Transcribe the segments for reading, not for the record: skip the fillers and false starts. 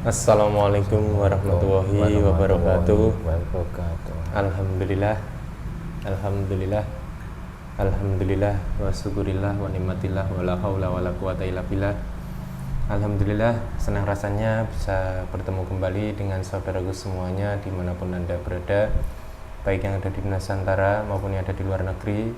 Assalamualaikum warahmatullahi wabarakatuh. wabarakatuh. Alhamdulillah, alhamdulillah, alhamdulillah, wa syukurillah, wa nikmatillah, wa la haula wa la quwata illa billah. Alhamdulillah, senang rasanya bisa bertemu kembali dengan saudaraku semuanya dimanapun Anda berada, baik yang ada di Nusantara maupun yang ada di luar negeri.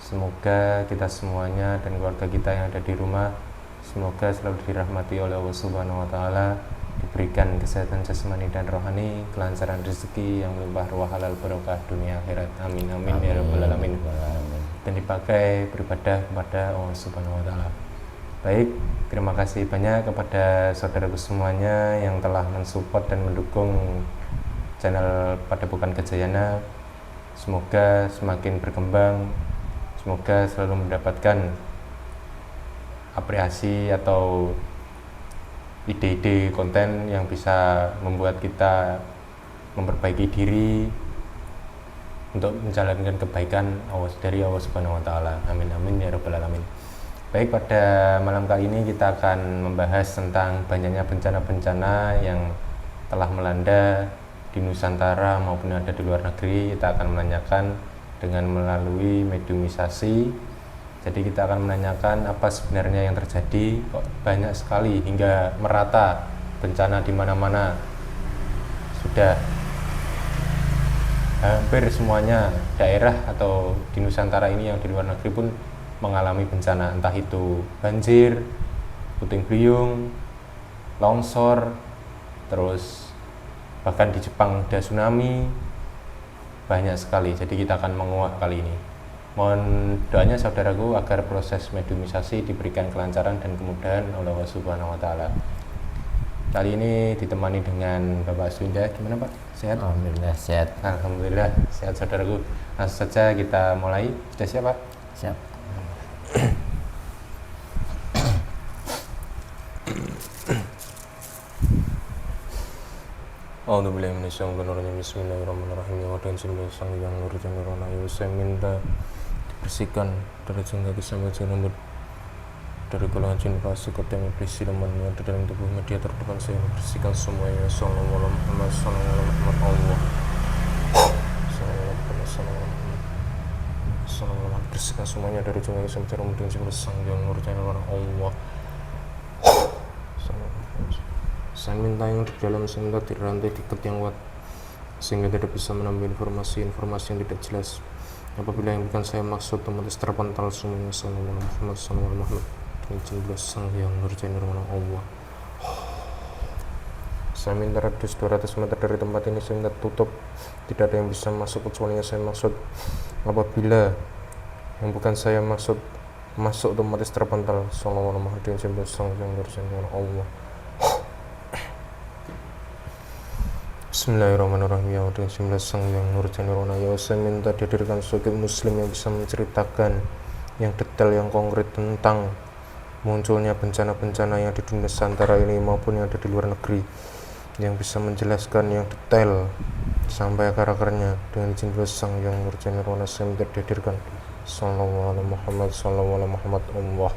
Semoga kita semuanya dan keluarga kita yang ada di rumah semoga selalu dirahmati oleh Allah Subhanahu wa taala, diberikan kesehatan jasmani dan rohani, kelancaran rezeki yang melimpah ruah halal barokah dunia akhirat. Amin amin ya rabbal alamin. Dan dipakai beribadah kepada Allah Subhanahu wa taala. Baik, terima kasih banyak kepada saudaraku semuanya yang telah mensupport dan mendukung channel Padepokan Gajayana. Semoga semakin berkembang, semoga selalu mendapatkan apresiasi atau ide-ide konten yang bisa membuat kita memperbaiki diri untuk menjalankan kebaikan dari Allah Subhanahu wa taala. Amin amin ya rabbal alamin. Baik, pada malam kali ini kita akan membahas tentang banyaknya bencana-bencana yang telah melanda di Nusantara maupun ada di luar negeri. Kita akan menanyakan dengan melalui mediumisasi. Jadi kita akan menanyakan apa sebenarnya yang terjadi, kok banyak sekali hingga merata bencana di mana-mana. Sudah hampir semuanya daerah atau di Nusantara ini yang di luar negeri pun mengalami bencana, entah itu banjir, puting beliung, longsor, terus bahkan di Jepang ada tsunami, banyak sekali. Jadi kita akan menguak kali ini. Mohon doanya saudaraku agar proses mediumisasi diberikan kelancaran dan kemudahan oleh Allah Subhanahu wa taala. Kali ini ditemani dengan Bapak Sunda. Gimana Pak? Sehat? Alhamdulillah sehat. Alhamdulillah sehat saudaraku. Langsung saja kita mulai. Sudah siap Pak? Siap. A'udzubillahi minasyaitonir rajim. Bismillahirrahmanirrahim. Ya dan sang yang nur janurana ya saya minta dibersihkan dari jin kaki sampai jin rambut, dari golongan jin fasik dan iblis siluman yang ada dalam tubuh media terdepan saya, bersihkan semuanya. Sallallahu alaihi Muhammad, sallallahu alaihi Muhammad Allah, sallallahu alaihi Muhammad, bersihkan semuanya dari jin kaki sampai jin rambut dengan sang yang nur janurana Allah. Saya minta yang di dalam, saya minta dirantai diikat yang kuat sehingga tidak bisa menambah informasi-informasi yang tidak jelas. Apabila yang bukan saya maksud otomatis terpantal semuanya. Sallallahu alaihi Muhammad, sallallahu alaihi Muhammad, dengan jumlah sang yang nurjani rahman Allah. Saya minta radius 200 meter dari tempat ini saya minta tutup, tidak ada yang bisa masuk kecuali yang saya maksud. Apabila yang bukan saya maksud masuk otomatis terpantal. Sallallahu alaihi Muhammad, dengan jumlah sang yang nurjani rahman Allah. Bismillahirrahmanirrahim. Ya dengan jumlah sang yang nur janirona ya saya minta dihadirkan sebagai muslim yang bisa menceritakan yang detail, yang konkret tentang munculnya bencana-bencana yang di dunia Nusantara ini maupun yang ada di luar negeri, yang bisa menjelaskan yang detail sampai akar-akarnya dengan jumlah sang yang nur janirona saya minta dihadirkan. Sallallahu alaihi Muhammad, sallallahu alaihi Muhammad Allah.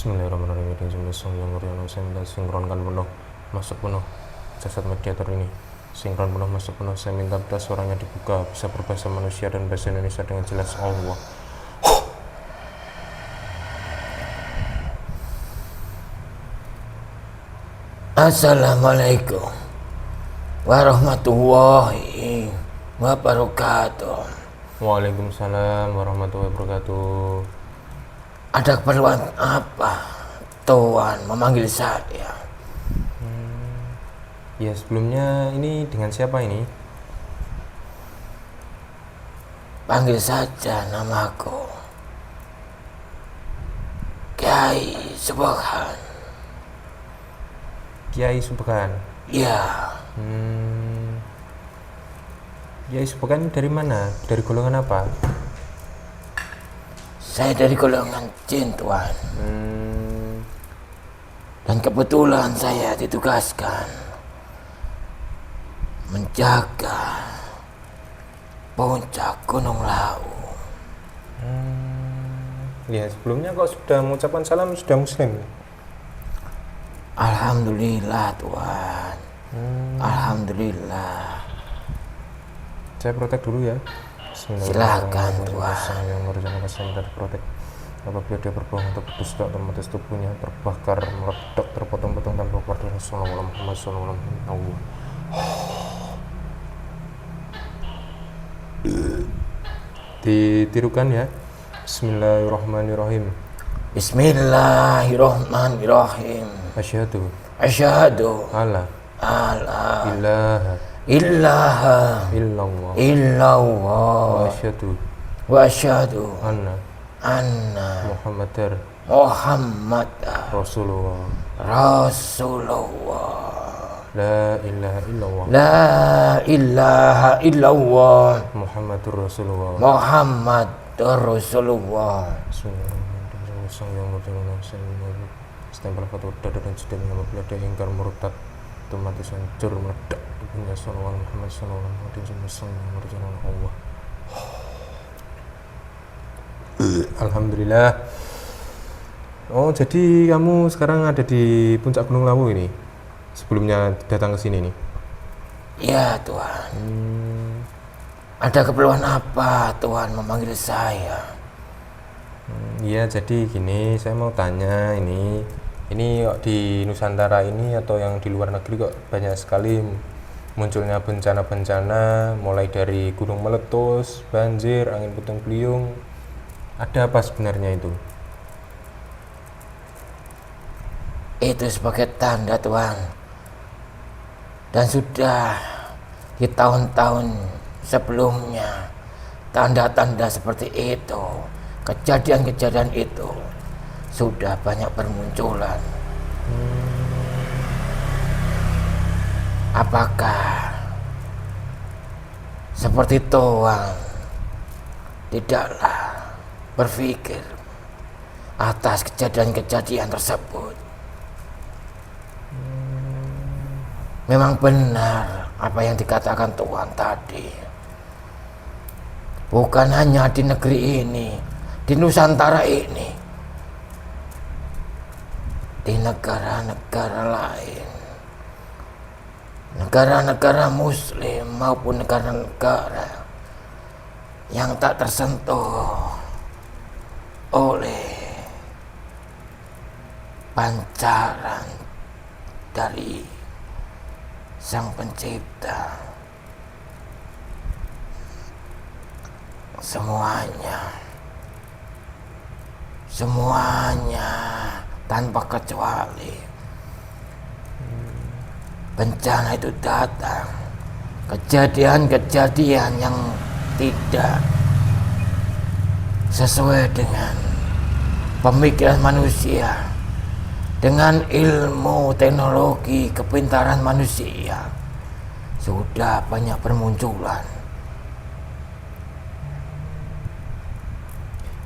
Bismillahirrahmanirrahim. Dengan sang yang mulia saya minta sinkronkan penuh, masuk penuh jasad mediator ini, sinkron penuh, masuk penuh. Saya minta beras suaranya dibuka, bisa berbahasa manusia dan bahasa Indonesia dengan jelas. Allah. Assalamualaikum warahmatullahi wabarakatuh. Waalaikumsalam warahmatullahi wabarakatuh. Ada keperluan apa Tuhan memanggil saya? Ya sebelumnya ini dengan siapa ini? Panggil saja namaku Kiai Subhan. Kiai Subhan. Ya. Kiai Subhan dari mana? Dari golongan apa? Saya dari golongan jin Tuhan. Dan kebetulan saya ditugaskan menjaga puncak Gunung Lawu. Ya, sebelumnya kok sudah mengucapkan salam sudah muslim? Alhamdulillah Tuhan. Alhamdulillah. Saya protek dulu ya. Silakan Tuhan. Yang merupakan pasien dari protek. Apabila dia berbohong atau berdusta, otomatis tubuhnya terbakar, meledak, terpotong-potong tanpa kuasa. Sallallahu Muhammad sallallahu alaihi wasallam. Ditirukan ya. Bismillahirrahmanirrahim. Bismillahirrahmanirrahim. Asyhadu Asyhadu alla ilaha illallah illallah wa wa asyhadu asyhadu anna anna Muhammad Rasulullah. la ilaha illallah La ilaha illallah Muhammadur Rasulullah. Muhammadur Rasulullah. Sang yang berjalan stempel foto dada dan sudah apabila ada ingkar murtad otomatis hancur meledak tubuhnya. Sallallahu Muhammad sallallahu alaihi wasallam. Sang yang berjalan Allah. Alhamdulillah. Oh, jadi kamu sekarang ada di puncak Gunung Lawu ini? Sebelumnya datang ke sini nih? Ya Tuhan. Ada keperluan apa Tuhan memanggil saya? Iya, jadi gini, saya mau tanya ini di Nusantara ini atau yang di luar negeri kok banyak sekali munculnya bencana-bencana, mulai dari gunung meletus, banjir, angin puting beliung. Ada apa sebenarnya itu? Itu sebagai tanda Tuhan. Dan sudah di tahun-tahun sebelumnya tanda-tanda seperti itu, kejadian-kejadian itu sudah banyak bermunculan. Apakah seperti Tuhan tidaklah berpikir atas kejadian-kejadian tersebut? Memang benar apa yang dikatakan Tuhan tadi. Bukan hanya di negeri ini, di Nusantara ini, di negara-negara lain, negara-negara Muslim maupun negara-negara yang tak tersentuh oleh pancaran dari Sang Pencipta, semuanya tanpa kecuali bencana itu datang, kejadian-kejadian yang tidak sesuai dengan pemikiran manusia, dengan ilmu teknologi kepintaran manusia sudah banyak bermunculan.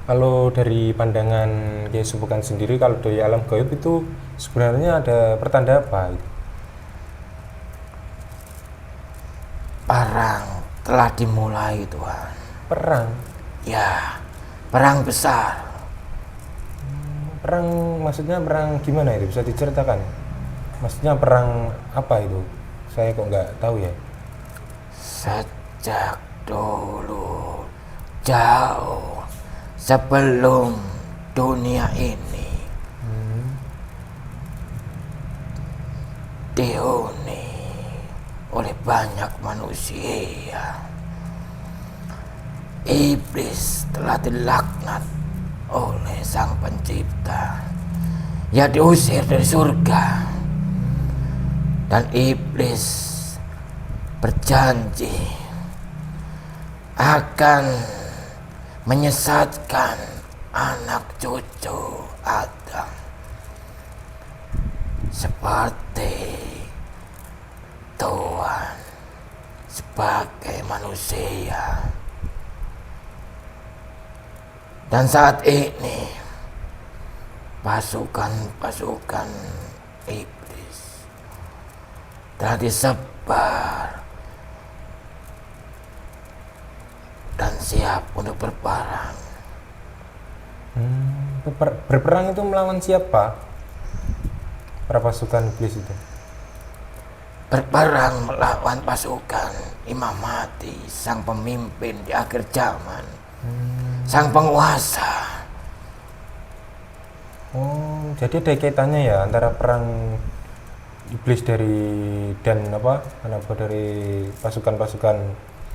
Kalau dari pandangan Kiai Subekhan sendiri, kalau dari alam gaib itu sebenarnya ada pertanda apa? Perang telah dimulai Tuhan. Perang? Ya, perang besar. Perang maksudnya perang gimana itu? Bisa diceritakan? Maksudnya perang apa itu? Saya kok nggak tahu ya. Sejak dulu, jauh sebelum dunia ini dihuni oleh banyak manusia, iblis telah dilaknat oleh Sang Pencipta. Ia diusir dari surga, dan iblis berjanji akan menyesatkan anak cucu Adam seperti Tuhan sebagai manusia. Dan saat ini pasukan-pasukan iblis telah disebar dan siap untuk berperang. Berperang itu melawan siapa? Para pasukan iblis itu. Berperang melawan pasukan Imam Mahdi, sang pemimpin di akhir zaman, sang penguasa. Oh, jadi ada kaitannya ya antara perang iblis dan dari pasukan-pasukan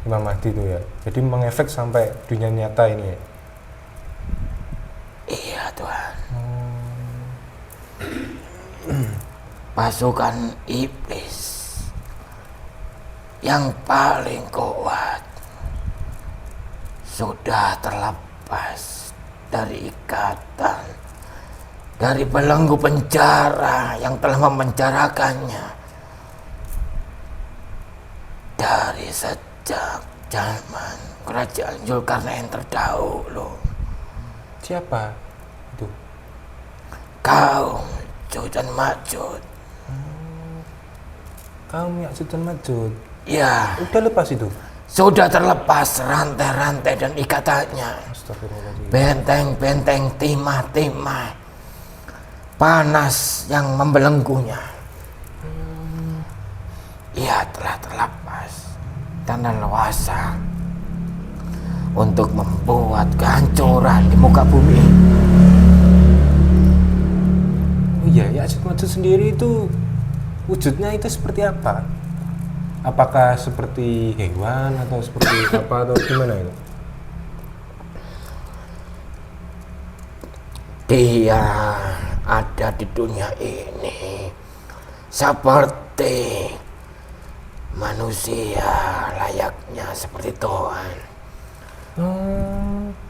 Imam Mahdi itu ya. Jadi mengefek sampai dunia nyata ini ya. Iya Tuhan. Pasukan iblis yang paling kuat sudah terlepas dari ikatan, dari belenggu penjara yang telah memenjarakannya dari sejak zaman kerajaan Zulkarnain terdahulu. Siapa itu? Kaum Ya'juj dan Ma'juj. Kaum Ya'juj dan Ma'juj. Ya, Udah lepas itu. sudah terlepas rantai-rantai dan ikatannya. Astagfirullahaladzim. Benteng-benteng, timah-timah, panas yang membelenggunya. Ia telah terlepas dan leluasa untuk membuat kehancuran di muka bumi ini. Oh iya, Ya'juj Ma'juj sendiri itu wujudnya itu seperti apa? Apakah seperti hewan atau seperti apa atau gimana itu? Dia ada di dunia ini seperti manusia, layaknya seperti Tuhan.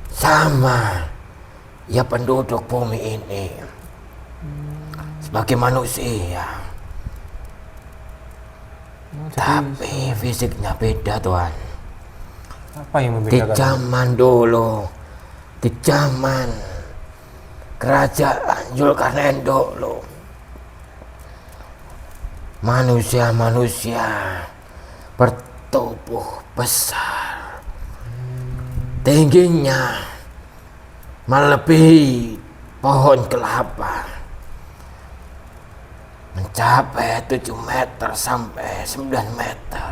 Sama, ya penduduk bumi ini sebagai manusia. Tapi fisiknya beda Tuhan. Apa yang Di membedakan? zaman dulu, di zaman kerajaan Zulkarnain dulu, manusia-manusia bertubuh besar, tingginya melebihi pohon kelapa, mencapai 7 meter sampai 9 meter.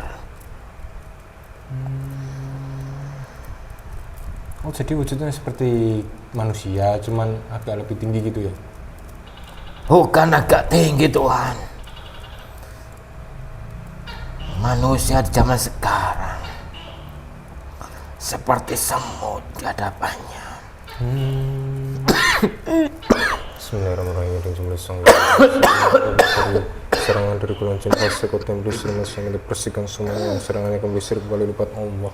Oh, jadi wujudnya seperti manusia, cuman agak lebih tinggi gitu ya? Bukan agak tinggi Tuhan. Manusia di zaman sekarang seperti semut di hadapannya. Bismillahirrahmanirrahim. Serangan dari golongan jin fasik atau iblis yang dibersihkan semuanya. Serangannya akan bersih kembali lipat Allah.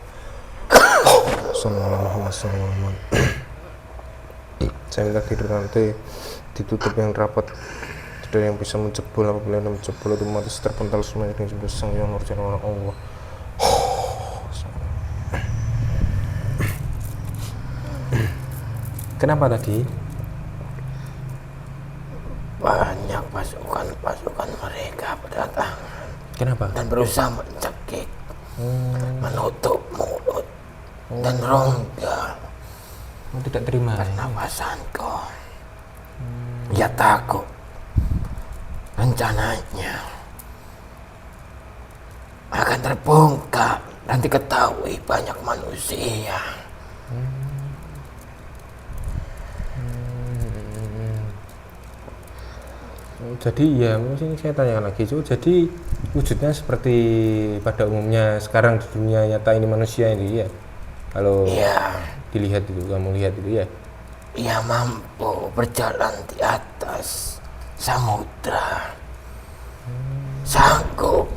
Sallallahu. Saya minta tidur nanti ditutup yang rapat, tidak ada yang bisa menjebol. Apabila yang menjebol otomatis terpental semuanya dengan jumlah sang yang nurjana Allah. Kenapa tadi? Banyak pasukan-pasukan mereka berdatangan. Kenapa? Dan berusaha mencekik, menutup mulut dan rongga Tidak terima. pernapasanku. Ia takut rencananya akan terbongkar dan diketahui banyak manusia. Jadi ya, mungkin saya tanyakan lagi, jadi wujudnya seperti pada umumnya sekarang di dunia nyata ini manusia ini ya? Kalau Iya, dilihat itu, kamu lihat itu ya? ia mampu berjalan di atas samudra, sanggup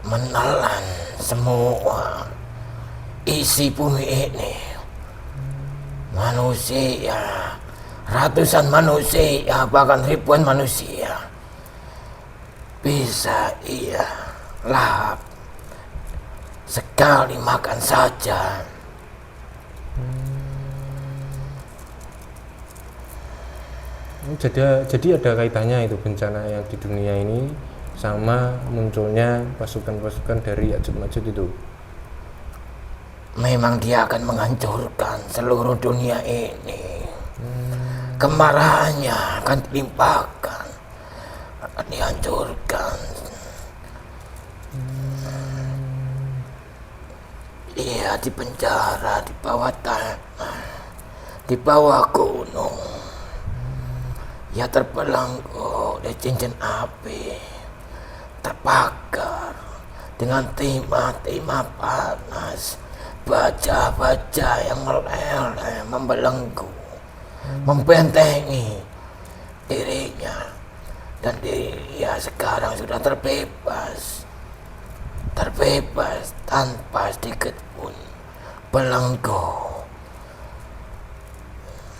menelan semua isi bumi ini. Manusia, ratusan manusia, bahkan ribuan manusia bisa ia lahap sekali makan saja. Jadi ada kaitannya itu bencana yang di dunia ini sama munculnya pasukan-pasukan dari Ya'juj Ma'juj itu. memang dia akan menghancurkan seluruh dunia ini. Kemarahannya akan dilimpahkan, akan dihancurkan. Ia dipenjara di bawah tanah, di bawah gunung. Ia terbelenggu oleh cincin api, terbakar dengan timah-timah panas, baja-baja yang meleleh membelenggu, membentengi dirinya. Dan dia sekarang sudah terbebas tanpa sedikit pun belenggu.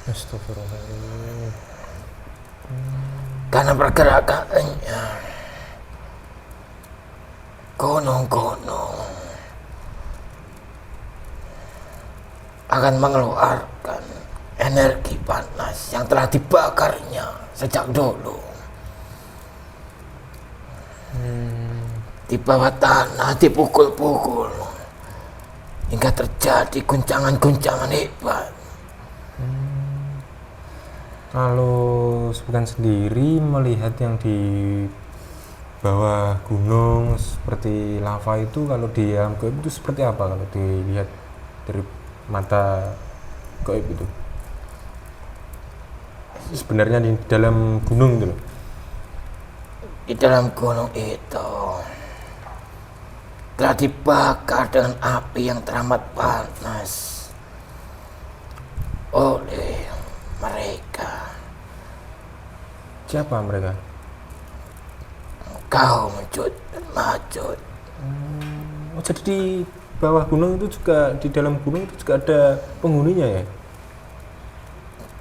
Astagfirullahaladzim. Karena pergerakannya gunung-gunung akan mengeluarkan energi panas yang telah dibakarnya sejak dulu. Di bawah tanah dipukul-pukul hingga terjadi guncangan-guncangan hebat. Kalau bukan sendiri melihat yang di bawah gunung seperti lava itu, kalau di alam gaib itu seperti apa kalau dilihat dari mata gaib itu? Sebenarnya di dalam gunung itu loh. Di dalam gunung itu telah dibakar dengan api yang teramat panas oleh mereka. Siapa mereka? Kaum Jud dan Majud. Oh, jadi di bawah gunung itu juga, di dalam gunung itu juga ada penghuninya ya?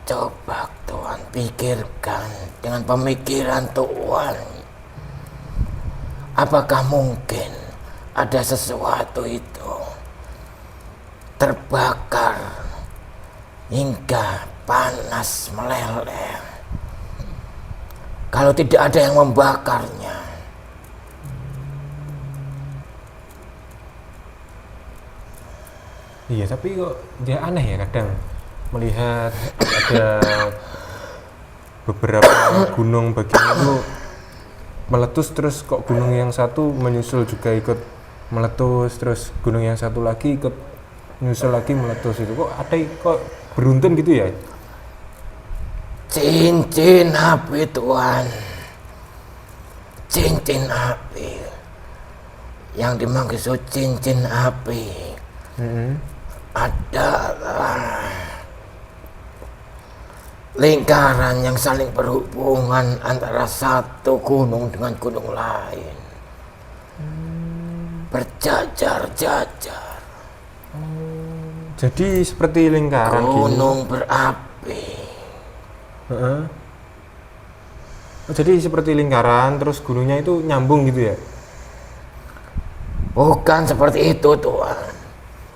Coba Tuhan pikirkan dengan pemikiran Tuhan. Apakah mungkin ada sesuatu itu terbakar hingga panas meleleh kalau tidak ada yang membakarnya? Iya, tapi kok dia aneh ya kadang melihat ada beberapa gunung bagian itu meletus, terus kok gunung yang satu menyusul juga ikut meletus, terus gunung yang satu lagi ikut menyusul lagi meletus. Itu kok ada, kok beruntun gitu ya? Cincin api Tuhan, cincin api. Yang dimaksud cincin api adalah lingkaran yang saling berhubungan antara satu gunung dengan gunung lain, berjajar-jajar. Jadi seperti lingkaran gunung berapi. Oh, jadi seperti lingkaran, terus gunungnya itu nyambung gitu ya? Bukan seperti itu Tuhan.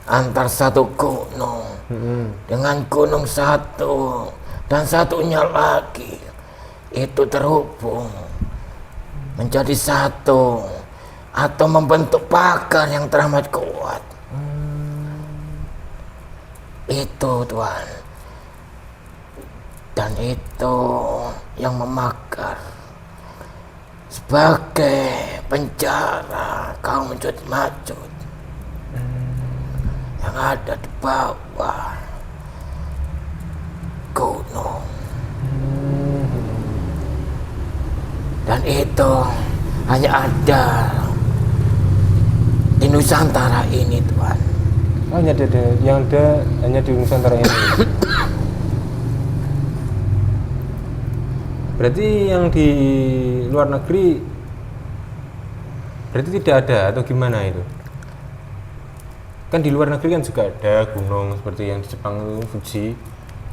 Antar satu gunung dengan gunung satu dan satunya lagi itu terhubung menjadi satu atau membentuk pagar yang teramat kuat. Itu Tuhan. Dan itu yang memakar sebagai penjara kaum Majud yang ada di bawah gunung. Dan itu hanya ada di Nusantara ini Tuhan. Oh, hanya ada, yang ada hanya di Nusantara ini. Berarti yang di luar negeri berarti tidak ada atau gimana itu? Kan di luar negeri kan juga ada gunung seperti yang di Jepang itu Fuji,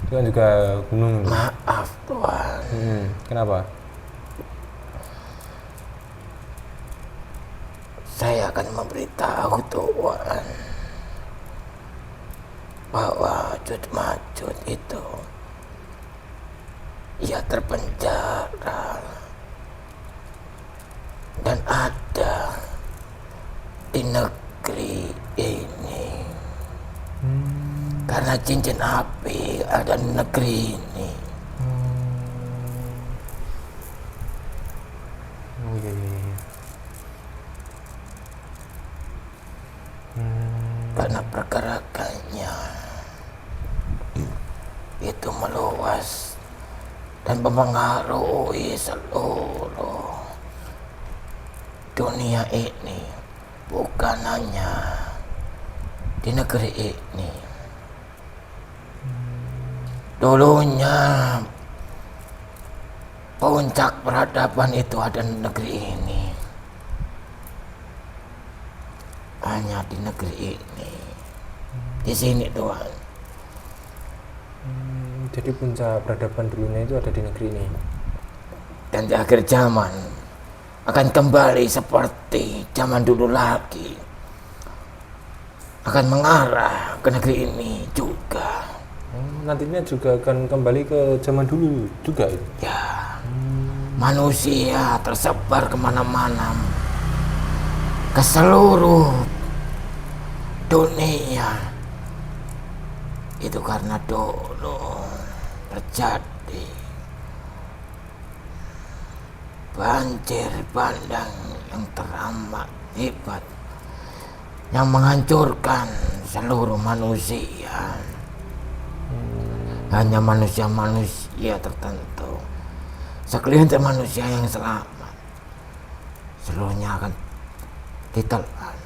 itu kan juga gunung. Maaf Tuhan. Kenapa? Saya akan memberitahu Tuhan bahwa Majud itu ia terpenjara dan ada di negeri ini. karena cincin api ada di negeri ini. Oh iya iya iya. Karena pergerakannya itu meluas dan mempengaruhi seluruh dunia ini, bukan hanya di negeri ini. Dulunya puncak peradaban itu ada di negeri ini, hanya di negeri ini, di sini Tuhan. Jadi puncak peradaban dulunya itu ada di negeri ini. Dan di akhir zaman akan kembali seperti zaman dulu lagi, akan mengarah ke negeri ini juga. Nantinya juga akan kembali ke zaman dulu juga itu. Ya, manusia tersebar kemana-mana, ke seluruh dunia. Itu karena dulu terjadi banjir bandang yang teramat hebat, yang menghancurkan seluruh manusia. Hanya manusia-manusia tertentu, segelintir manusia yang selamat. Seluruhnya akan ditelan,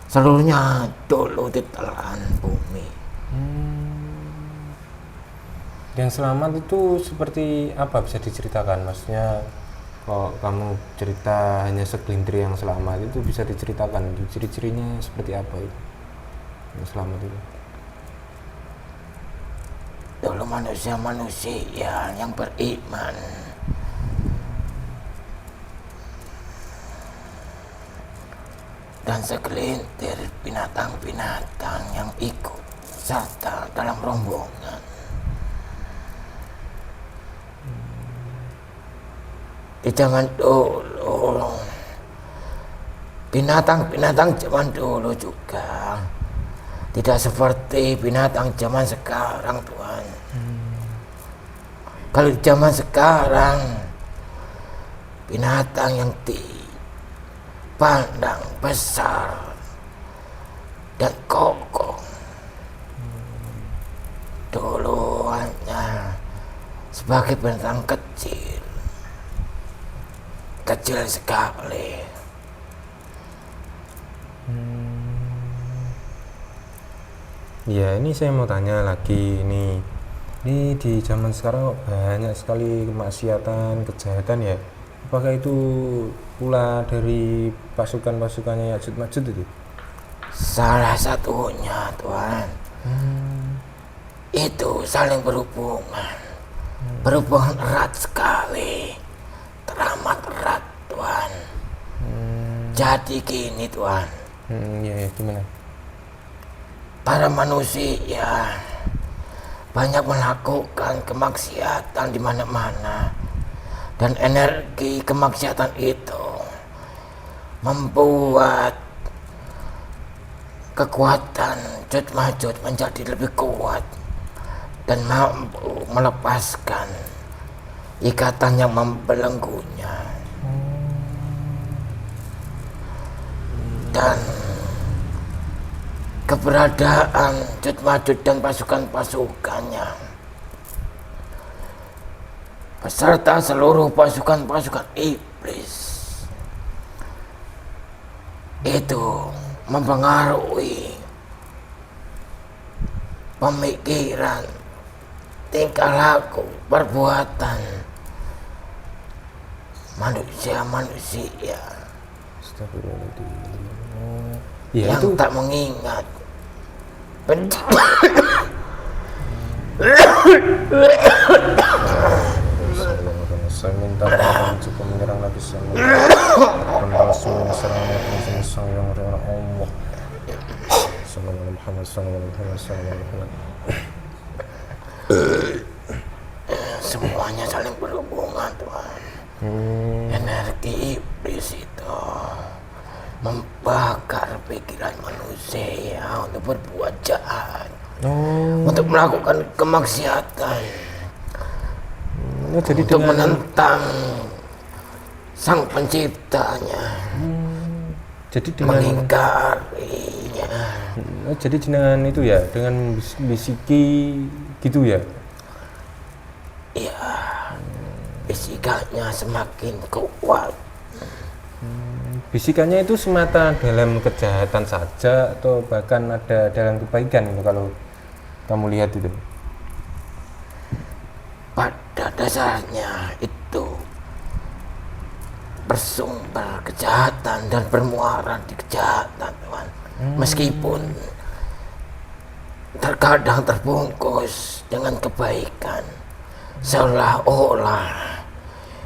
seluruhnya dulu ditelan bumi. Yang selamat itu seperti apa, bisa diceritakan? Maksudnya kalau kamu cerita hanya segelintir yang selamat, itu bisa diceritakan ciri-cirinya seperti apa itu yang selamat itu? Dulu manusia-manusia yang beriman, dan segelintir binatang-binatang yang ikut serta dalam rombongan. Di zaman dulu, binatang-binatang zaman dulu juga tidak seperti binatang zaman sekarang, Tuhan. Kalau di zaman sekarang, binatang yang dipandang besar dan kokoh, dulu hanya sebagai binatang kecil sekali. Ya, ini saya mau tanya lagi, ini di zaman sekarang banyak sekali kemaksiatan, kejahatan ya. Apakah itu pula dari pasukan-pasukannya Ya'juj Ma'juj itu? Salah satunya, Tuhan. Itu saling berhubungan, berhubungan erat sekali, teramat erat, Tuhan. Jadi gini, Tuhan. Ya, gimana? Para manusia banyak melakukan kemaksiatan di mana-mana, dan energi kemaksiatan itu membuat kekuatan Ya'juj Ma'juj menjadi lebih kuat dan mampu melepaskan ikatan yang membelenggunya. Dan keberadaan Ya'juj Ma'juj dan pasukan-pasukannya beserta seluruh pasukan-pasukan iblis itu mempengaruhi pemikiran, tingkah laku, perbuatan manusia-manusia Ya, yang itu tak mengingat saya minta maaf jika menyerang Nabi Sallallahu Alaihi Wasallam Allah. Sallallahu Muhammad Sallallahu. Semuanya saling berhubungan, Tuhan. Energi iblis itu membakar pikiran manusia untuk berbuat jahat. Oh, untuk melakukan kemaksiatan, jadi untuk dengan menentang sang penciptanya, jadi dengan mengingkarinya. jadi dengan itu ya, dengan bisiki gitu ya. Ya, bisikannya semakin kuat. Bisikannya itu semata dalam kejahatan saja atau bahkan ada dalam kebaikan itu kalau kamu lihat itu. Pada dasarnya itu bersumber kejahatan dan bermuara di kejahatan, Tuhan. Meskipun terkadang terbungkus dengan kebaikan, seolah-olah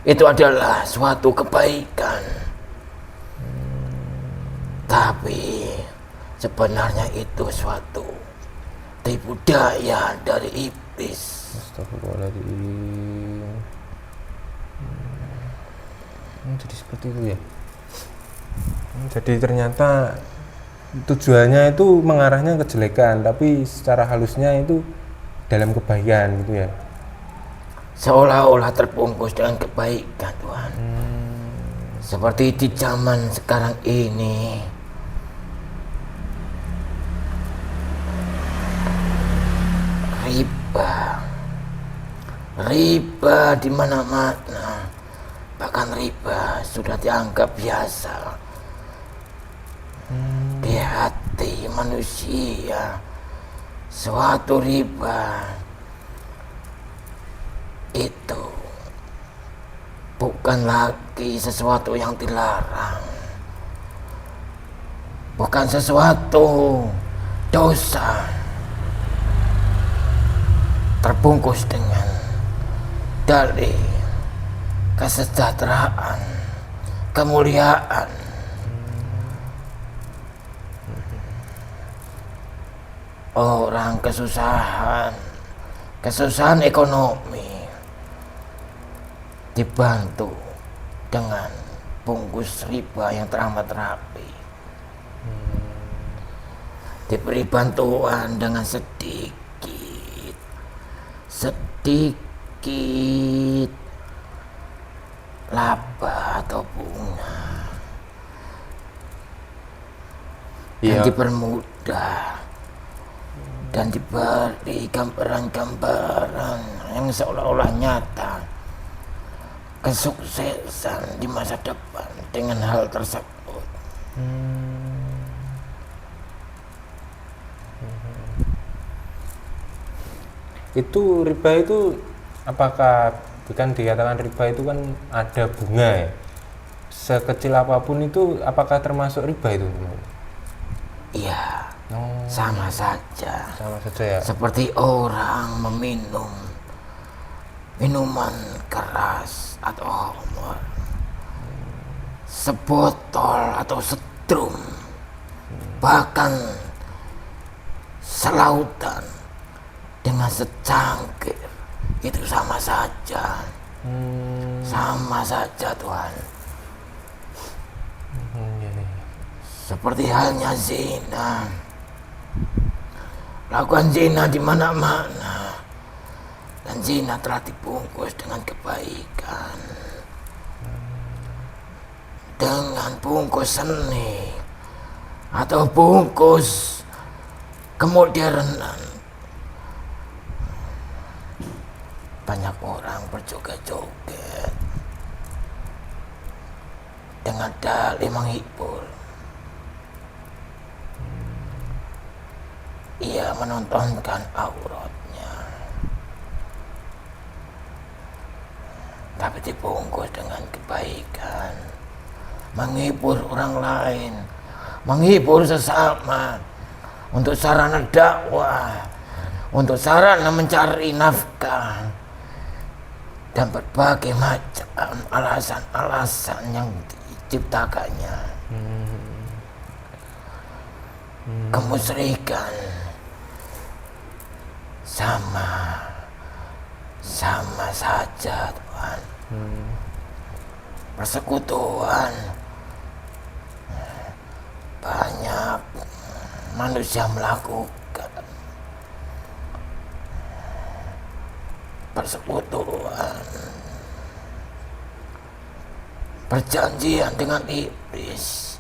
itu adalah suatu kebaikan, tapi sebenarnya itu suatu tipu daya dari iblis. Astagfirullahaladzim. Jadi seperti itu ya. Jadi ternyata tujuannya itu mengarahnya ke kejelekan, tapi secara halusnya itu dalam kebaikan gitu ya. Seolah-olah terbungkus dengan kebaikan, Tuhan. Seperti di zaman sekarang ini, riba di mana-mana. Bahkan riba sudah dianggap biasa di hati manusia. Suatu riba itu bukan lagi sesuatu yang dilarang, bukan sesuatu dosa, terbungkus dengan dalih kesejahteraan, kemuliaan. Orang kesusahan ekonomi dibantu dengan bungkus riba yang teramat rapi. Diberi bantuan dengan sedikit laba atau bunga, dan dipermudah dan diberi gambaran-gambaran yang seolah-olah nyata kesuksesan di masa depan dengan hal tersebut. Itu riba itu apakah kan dikatakan riba itu kan ada bunga ya, sekecil apapun itu apakah termasuk riba itu? Iya, sama saja ya. Seperti orang meminum minuman keras atau homer, sebotol atau setrum, bahkan selautan dengan secangkir, itu sama saja. Sama saja, Tuhan. Seperti halnya zina. Lakukan zina di mana-mana, dan zina telah dibungkus dengan kebaikan, dengan bungkus seni atau bungkus kemodernan. Banyak orang berjoget-joget dengan dalih menghibur. Ia menontonkan auratnya, tapi dibungkus dengan kebaikan, menghibur orang lain, menghibur sesama, untuk sarana dakwah, untuk sarana mencari nafkah, dan berbagai macam alasan-alasan yang diciptakannya. Kemusyrikan sama saja, Tuhan. Persekutuan, banyak manusia melakukan persekutuan, perjanjian dengan iblis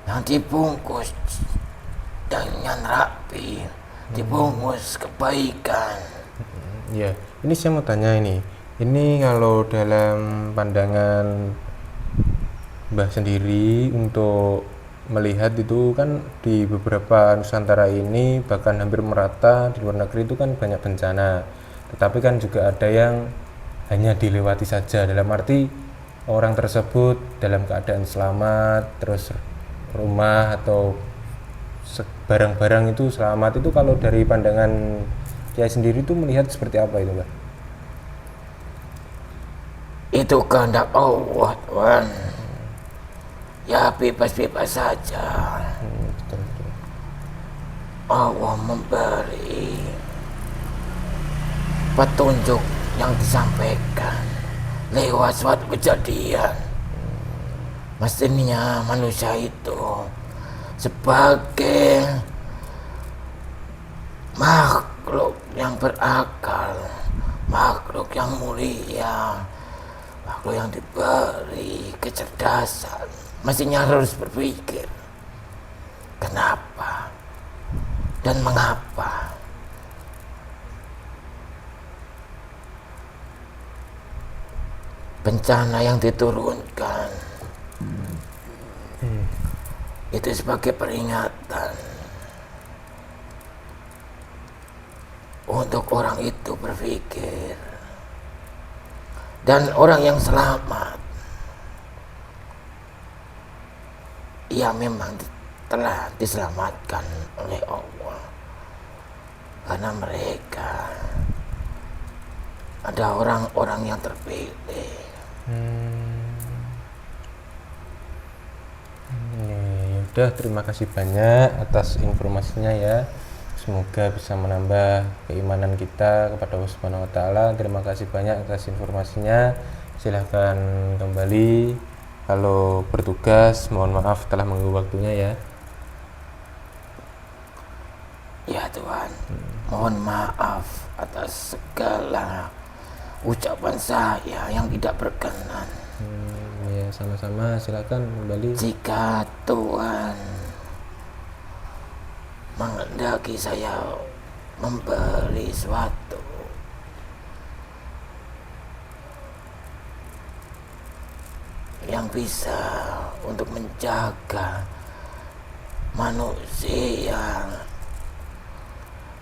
yang dibungkus dengan rapi, dibungkus kebaikan. Ya, ini saya mau tanya ini kalau dalam pandangan Mbah sendiri untuk melihat itu kan di beberapa Nusantara ini bahkan hampir merata, di luar negeri itu kan banyak bencana, tetapi kan juga ada yang hanya dilewati saja, dalam arti orang tersebut dalam keadaan selamat, terus rumah atau barang-barang itu selamat. Itu kalau dari pandangan Kiai sendiri itu melihat seperti apa itu, Mbak? Itu kehendak Allah, Tuhan. Ya bebas-bebas saja. Betul. Allah memberi petunjuk yang disampaikan lewat suatu kejadian. Mestinya manusia itu sebagai makhluk yang berakal, makhluk yang mulia, makhluk yang diberi kecerdasan, mestinya harus berpikir kenapa dan mengapa bencana yang diturunkan itu sebagai peringatan untuk orang itu berpikir. Dan orang yang selamat, ia memang telah diselamatkan oleh Allah, karena mereka ada orang-orang yang terpilih. Ya udah, terima kasih banyak atas informasinya ya. Semoga bisa menambah keimanan kita kepada Allah Subhanahu wa taala. Terima kasih banyak atas informasinya. Silahkan kembali kalau bertugas. Mohon maaf telah mengganggu waktunya ya. Ya Tuhan, mohon maaf atas segala ucapan saya yang tidak berkenan. Ya sama-sama, silakan kembali. Jika Tuhan menghendaki saya memberi suatu yang bisa untuk menjaga manusia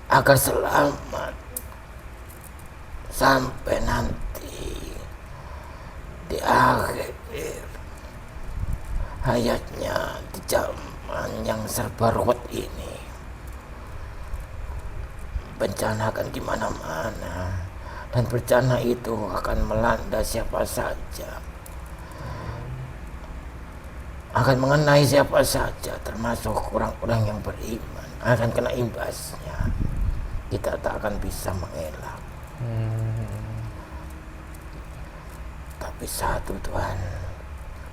agar selamat sampai nanti di akhir hayatnya di zaman yang serba ruwet ini. Bencana akan di mana-mana, dan bencana itu akan melanda siapa saja, akan mengenai siapa saja, termasuk orang-orang yang beriman, akan kena imbasnya. Kita tak akan bisa mengelak. Tapi satu Tuhan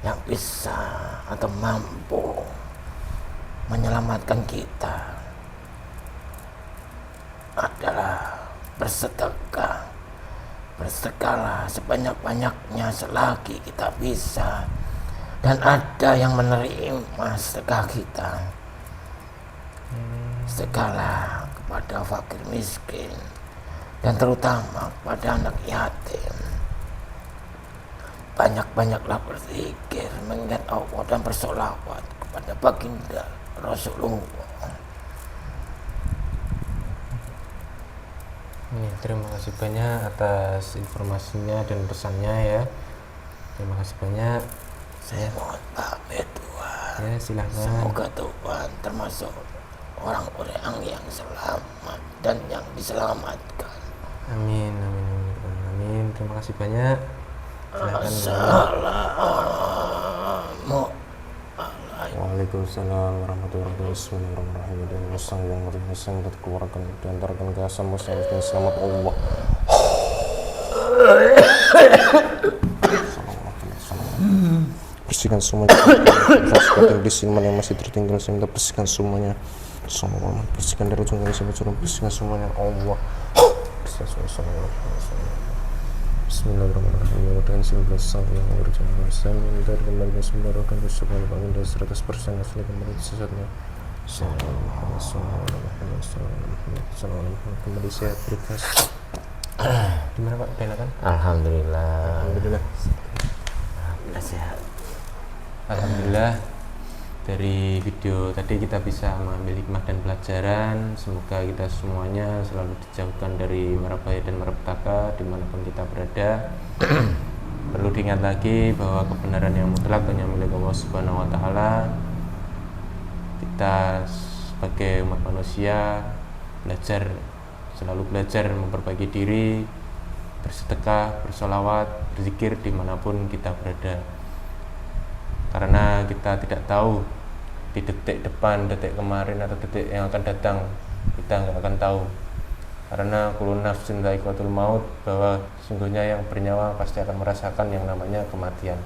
yang bisa atau mampu menyelamatkan kita adalah bersedekah. Bersedekahlah sebanyak-banyaknya selagi kita bisa dan ada yang menerima sedekah kita. Sedekahlah kepada fakir miskin dan terutama kepada anak yatim. Banyak-banyaklah berzikir, mengingat Allah dan bersolawat kepada baginda Rasulullah. Terima kasih banyak atas informasinya dan pesannya ya. Terima kasih banyak. Saya mohon pamit Tuhan. Ya silahkan. Semoga Tuhan termasuk orang-orang yang selamat dan yang diselamatkan. Amin, amin, amin, amin. Terima kasih banyak. Silahkan. Assalamualaikum. Waalaikumsalam warahmatullahi wabarakatuh. Dan musang yang musang dikeluarkan diantarkan ke asam musang dan selamat Allah. Bersihkan semuanya. Sebagian disiman yang masih tertinggal saya minta bersihkan semuanya. Bersihkan dari ujung kaki sampai ujung, bersihkan semuanya Allah. Bismillahirrahmanirrahim. Ya dan sembilan sang yang berjalan bersama dari kembali sembilan rokan bersyukur bangun dari 100% asli kembali sesatnya. Kembali sehat berikas. Gimana Pak? Enak kan? Alhamdulillah. Alhamdulillah. Alhamdulillah sehat. Alhamdulillah. Dari video tadi kita bisa mengambil hikmah dan pelajaran. Semoga kita semuanya selalu dijauhkan dari mara bahaya dan malapetaka dimanapun kita berada. Perlu diingat lagi bahwa kebenaran yang mutlak hanya milik Allah Subhanahu wa Ta'ala. Kita sebagai umat manusia selalu belajar memperbaiki diri, bersedekah, bersolawat, berzikir dimanapun kita berada. Karena kita tidak tahu di detik depan, detik kemarin atau detik yang akan datang, kita nggak akan tahu. Karena kullu nafsin dha'iqatul maut, bahwa sungguhnya yang bernyawa pasti akan merasakan yang namanya kematian.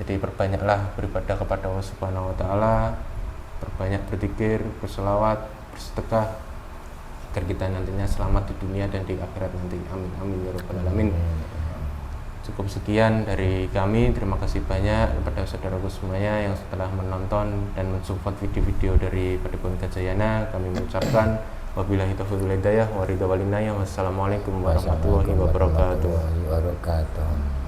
Jadi perbanyaklah beribadah kepada Allah Subhanahu wa Ta'ala, perbanyak berzikir, berselawat, bersedekah, agar kita nantinya selamat di dunia dan di akhirat nanti. Amin amin ya rabbal alamin. Cukup sekian dari kami. Terima kasih banyak kepada saudaraku semuanya yang setelah menonton dan mensupport video-video dari Padepokan Gajayana. Kami mengucapkan wabillahi taufiq wal hidayah wa ridha wal inayah. Wassalamualaikum warahmatullahi wabarakatuh.